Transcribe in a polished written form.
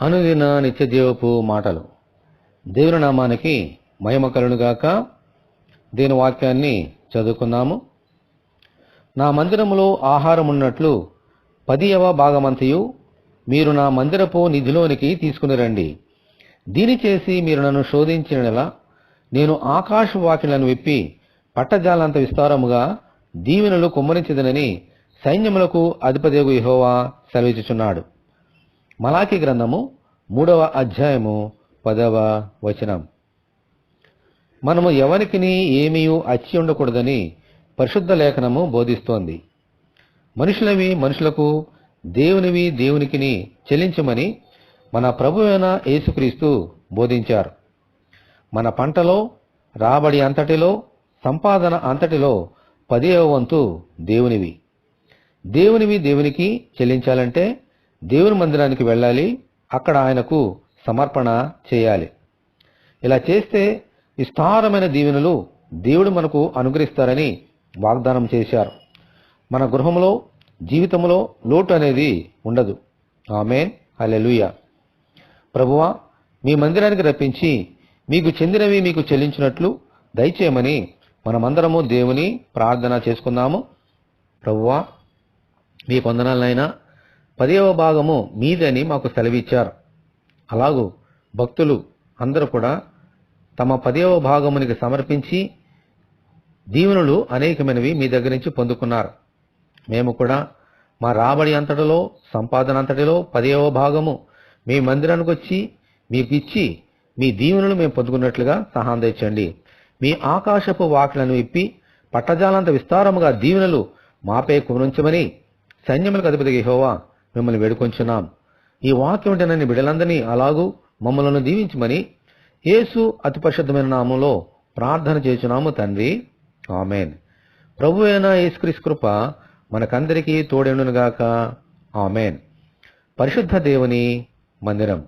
అనుదిన నిత్య జీవపు మాటలు. దేవుని నామానికి మహిమ కలుగునుగాక. దీని వాక్యాన్ని చదువుకుందాము. నా మందిరములో ఆహారం ఉన్నట్లు 10వ భాగమంతయు మీరు నా మందిరపు నిధిలోనికి తీసుకుని రండి. దీని చేసి మీరు నన్ను శోధించినలా నేను ఆకాశ వాకిళ్లను విప్పి పట్టజాలంత విస్తారముగా దీవెనలు కుమ్మరించదనని సైన్యములకు అధిపతియగు యెహోవా సెలవిచ్చుచున్నాడు. మలాకి గ్రంథము 3వ అధ్యాయము 10వ వచనం. మనము ఎవరికిని ఏమీ అచ్చి ఉండకూడదని పరిశుద్ధ లేఖనము బోధిస్తోంది. మనుషులవి మనుషులకు, దేవునివి దేవునికిని చెల్లించమని మన ప్రభువైన యేసుక్రీస్తు బోధించారు. మన పంటలో, రాబడి అంతటిలో, సంపాదన అంతటిలో 10వ వంతు దేవునివి. దేవునివి దేవునికి చెల్లించాలంటే దేవుని మందిరానికి వెళ్ళాలి, అక్కడ ఆయనకు సమర్పణ చేయాలి. ఇలా చేస్తే విస్తారమైన దీవెనలు దేవుడు మనకు అనుగ్రహిస్తారని వాగ్దానం చేశారు. మన గృహంలో, జీవితంలో లోటు అనేది ఉండదు. ఆమేన్, హల్లెలూయా. ప్రభువా, మీ మందిరానికి రప్పించి మీకు చెందినవి మీకు చెల్లించినట్లు దయచేయమని మనమందరము దేవుని ప్రార్థన చేసుకుందాము. ప్రభువా, మీ వందనాలనైనా 10వ భాగము మీదని మాకు సెలవిచ్చారు. అలాగూ భక్తులు అందరూ కూడా తమ 10వ భాగమునికి సమర్పించి దీవెనలు అనేకమైనవి మీ దగ్గర నుంచి పొందుకున్నారు. మేము కూడా మా రాబడి అంతటిలో, సంపాదన అంతటిలో 10వ భాగము మీ మందిరానికి వచ్చి మీకు ఇచ్చి మీ దీవెనలు మేము పొందుకున్నట్లుగా సహాయం తెచ్చండి. మీ ఆకాశపు వాకిలను విప్పి పట్టజాలంత విస్తారముగా దీవెనలు మాపై కుమరించమని సైన్యములకు అధిపతి యెహోవా మిమ్మల్ని వేడుకొంచున్నాం. ఈ వాక్యం వింటున్న బిడ్డలందరినీ అలాగూ మమ్మలను దీవించమని యేసు అతి పరిశుద్ధమైన నామంలో ప్రార్థన చేస్తున్నాము తండ్రి, ఆమేన్. ప్రభువైన యేసుక్రీస్తు కృప మనకందరికీ తోడేండునుగాక. ఆమేన్. పరిశుద్ధ దేవుని మందిరం.